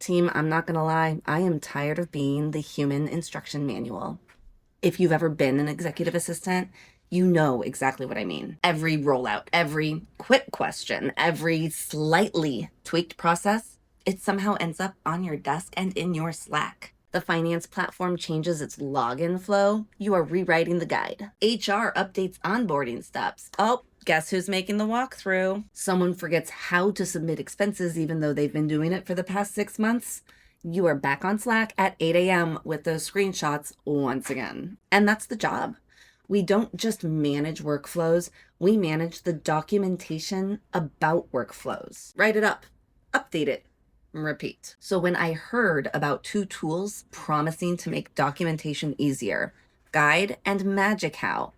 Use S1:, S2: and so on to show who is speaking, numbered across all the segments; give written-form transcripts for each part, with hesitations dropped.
S1: Team, I'm not gonna lie, I am tired of being the human instruction manual. If you've ever been an executive assistant, you know exactly what I mean. Every rollout, every quick question, every slightly tweaked process, it somehow ends up on your desk and in your Slack. The finance platform changes its login flow, you are rewriting the guide. HR updates onboarding steps. Oh, guess who's making the walkthrough? Someone forgets how to submit expenses even though they've been doing it for the past 6 months. You are back on Slack at 8 a.m. with those screenshots once again. And that's the job. We don't just manage workflows, we manage the documentation about workflows. Write it up, update it, repeat. So when I heard about two tools promising to make documentation easier, Guide and MagicHow,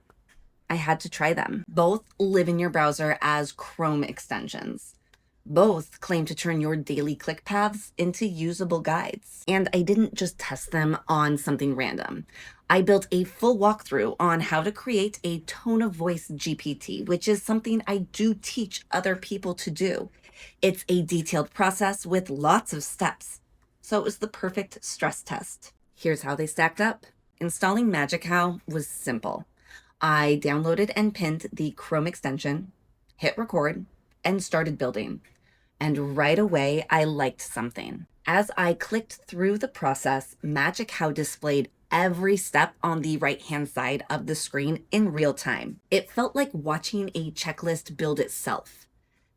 S1: I had to try them. Both live in your browser as Chrome extensions. Both claim to turn your daily click paths into usable guides. And I didn't just test them on something random. I built a full walkthrough on how to create a tone of voice GPT, which is something I do teach other people to do. It's a detailed process with lots of steps. So it was the perfect stress test. Here's how they stacked up. Installing MagicHow was simple. I downloaded and pinned the Chrome extension, hit record, and started building. And right away, I liked something. As I clicked through the process, MagicHow displayed every step on the right-hand side of the screen in real time. It felt like watching a checklist build itself.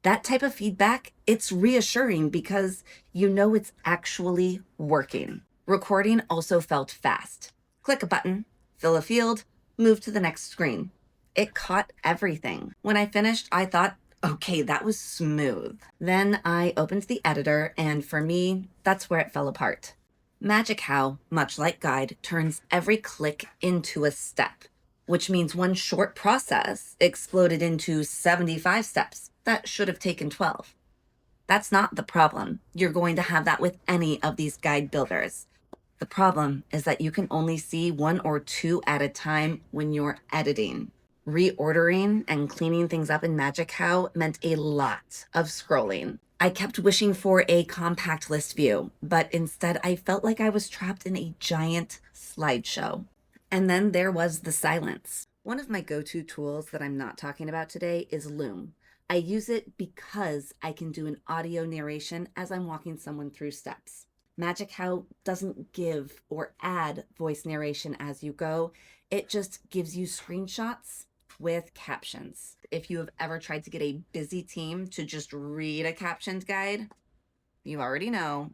S1: That type of feedback, it's reassuring because you know it's actually working. Recording also felt fast. Click a button, fill a field, move to the next screen. It caught everything. When I finished, I thought, okay, that was smooth. Then I opened the editor, and for me, that's where it fell apart. MagicHow, much like Guide, turns every click into a step, which means one short process exploded into 75 steps that should have taken 12. That's not the problem. You're going to have that with any of these guide builders. The problem is that you can only see one or two at a time when you're editing. Reordering and cleaning things up in MagicHow meant a lot of scrolling. I kept wishing for a compact list view, but instead I felt like I was trapped in a giant slideshow. And then there was the silence. One of my go-to tools that I'm not talking about today is Loom. I use it because I can do an audio narration as I'm walking someone through steps. MagicHow doesn't give or add voice narration as you go. It just gives you screenshots with captions. If you have ever tried to get a busy team to just read a captioned guide, you already know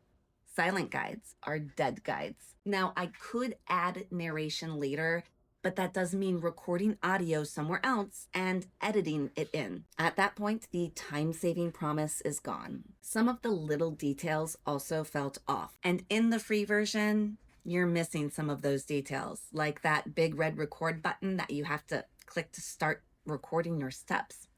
S1: silent guides are dead guides. Now, I could add narration later, but that does mean recording audio somewhere else and editing it in. At that point, the time-saving promise is gone. Some of the little details also felt off. And in the free version, you're missing some of those details, like that big red record button that you have to click to start recording your steps.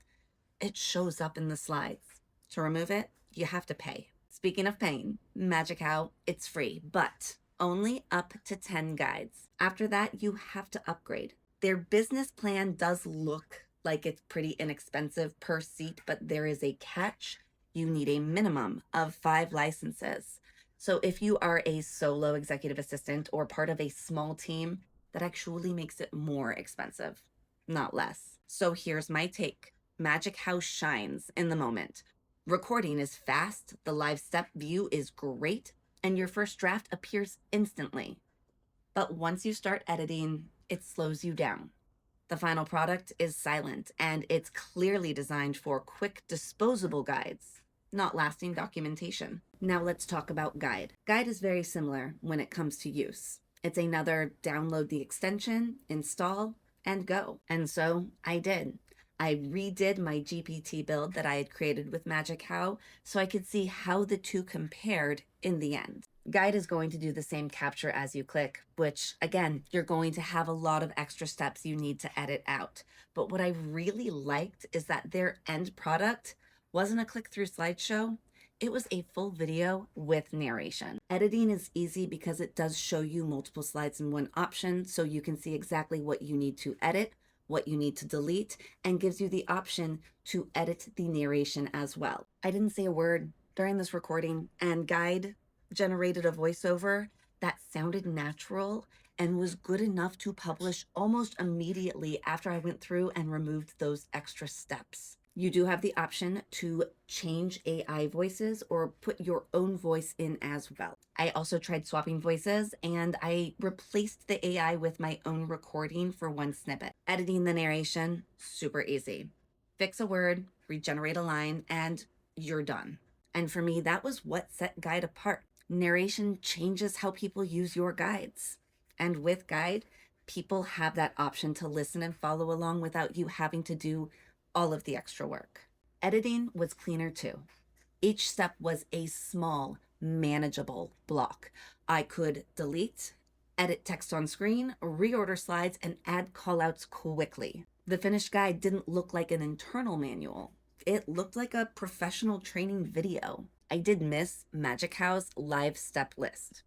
S1: It shows up in the slides. To remove it, you have to pay. Speaking of paying, MagicHow, it's free, but only up to 10 guides. After that, you have to upgrade. Their business plan does look like it's pretty inexpensive per seat, but there is a catch. You need a minimum of 5 licenses. So if you are a solo executive assistant or part of a small team, that actually makes it more expensive, not less. So here's my take. MagicHow shines in the moment. Recording is fast, the live step view is great, and your first draft appears instantly. But once you start editing, it slows you down. The final product is silent, and it's clearly designed for quick, disposable guides, not lasting documentation. Now let's talk about Guide. Guide is very similar when it comes to use. It's another download the extension, install, and go. And so I did. I redid my GPT build that I had created with MagicHow so I could see how the two compared in the end. Guide is going to do the same capture as you click, which again, you're going to have a lot of extra steps you need to edit out. But what I really liked is that their end product wasn't a click-through slideshow. It was a full video with narration. Editing is easy because it does show you multiple slides in one option, so you can see exactly what you need to edit, what you need to delete, and gives you the option to edit the narration as well. I didn't say a word during this recording, and Guide generated a voiceover that sounded natural and was good enough to publish almost immediately after I went through and removed those extra steps. You do have the option to change AI voices or put your own voice in as well. I also tried swapping voices and I replaced the AI with my own recording for one snippet. Editing the narration, super easy. Fix a word, regenerate a line, and you're done. And for me, that was what set Guide apart. Narration changes how people use your guides. And with Guide, people have that option to listen and follow along without you having to do all of the extra work. Editing was cleaner too. Each step was a small, manageable block. I could delete, edit text on screen, reorder slides, and add callouts quickly. The finished guide didn't look like an internal manual. It looked like a professional training video. I did miss MagicHow's live step list.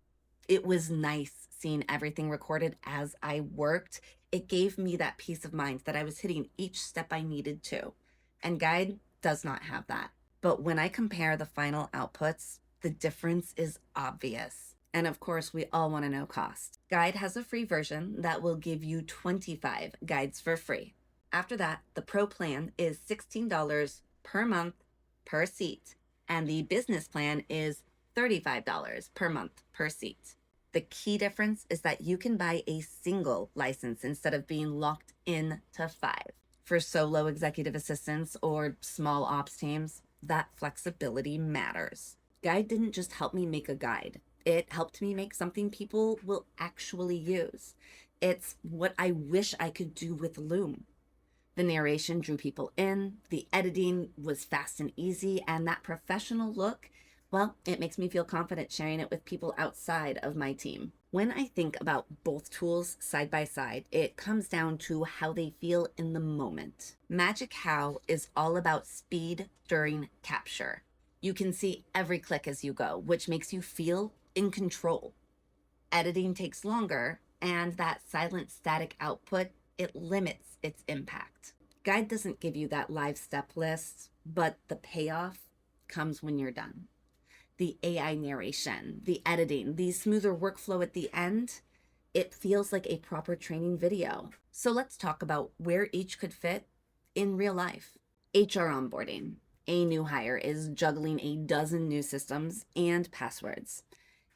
S1: It was nice seeing everything recorded as I worked. It gave me that peace of mind that I was hitting each step I needed to. And Guide does not have that. But when I compare the final outputs, the difference is obvious. And of course, we all want to know cost. Guide has a free version that will give you 25 guides for free. After that, the Pro plan is $16 per month per seat, and the business plan is $35 per month per seat. The key difference is that you can buy a single license instead of being locked in to 5. For solo executive assistants or small ops teams, that flexibility matters. Guide didn't just help me make a guide. It helped me make something people will actually use. It's what I wish I could do with Loom. The narration drew people in, the editing was fast and easy, and that professional look, well, it makes me feel confident sharing it with people outside of my team. When I think about both tools side by side, it comes down to how they feel in the moment. MagicHow is all about speed during capture. You can see every click as you go, which makes you feel in control. Editing takes longer, and that silent static output, it limits its impact. Guide doesn't give you that live step list, but the payoff comes when you're done. The AI narration, the editing, the smoother workflow at the end, it feels like a proper training video. So let's talk about where each could fit in real life. HR onboarding. A new hire is juggling a dozen new systems and passwords.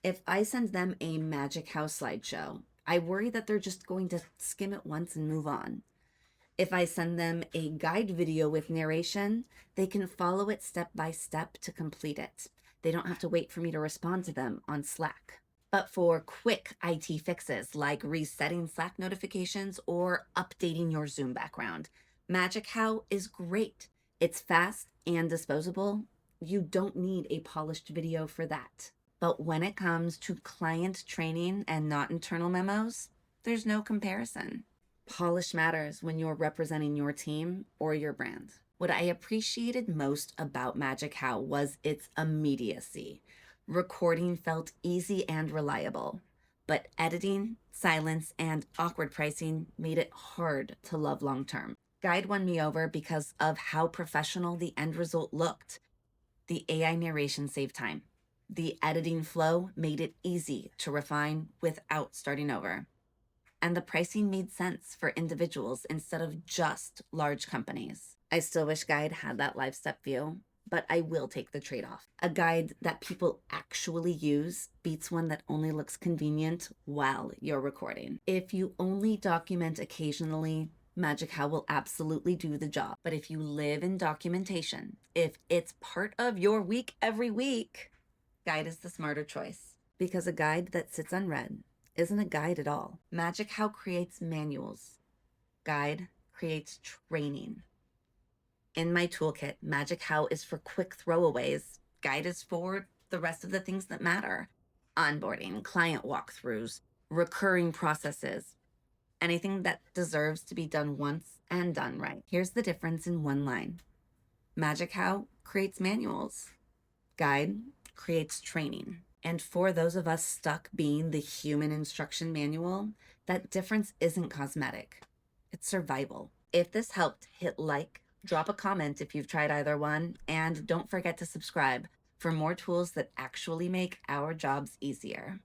S1: If I send them a MagicHow slideshow, I worry that they're just going to skim it once and move on. If I send them a guide video with narration, they can follow it step by step to complete it. They don't have to wait for me to respond to them on Slack. But for quick IT fixes like resetting Slack notifications or updating your Zoom background, MagicHow is great. It's fast and disposable. You don't need a polished video for that. But when it comes to client training and not internal memos, there's no comparison. Polish matters when you're representing your team or your brand. What I appreciated most about MagicHow was its immediacy. Recording felt easy and reliable, but editing, silence, and awkward pricing made it hard to love long-term. Guide won me over because of how professional the end result looked. The AI narration saved time. The editing flow made it easy to refine without starting over. And the pricing made sense for individuals instead of just large companies. I still wish Guide had that live step view, but I will take the trade-off. A guide that people actually use beats one that only looks convenient while you're recording. If you only document occasionally, MagicHow will absolutely do the job. But if you live in documentation, if it's part of your week every week, Guide is the smarter choice. Because a guide that sits unread isn't a guide at all. MagicHow creates manuals. Guide creates training. In my toolkit, MagicHow is for quick throwaways. Guide is for the rest of the things that matter. Onboarding, client walkthroughs, recurring processes, anything that deserves to be done once and done right. Here's the difference in one line. MagicHow creates manuals. Guide creates training. And for those of us stuck being the human instruction manual, that difference isn't cosmetic. It's survival. If this helped, hit like, drop a comment if you've tried either one, and don't forget to subscribe for more tools that actually make our jobs easier.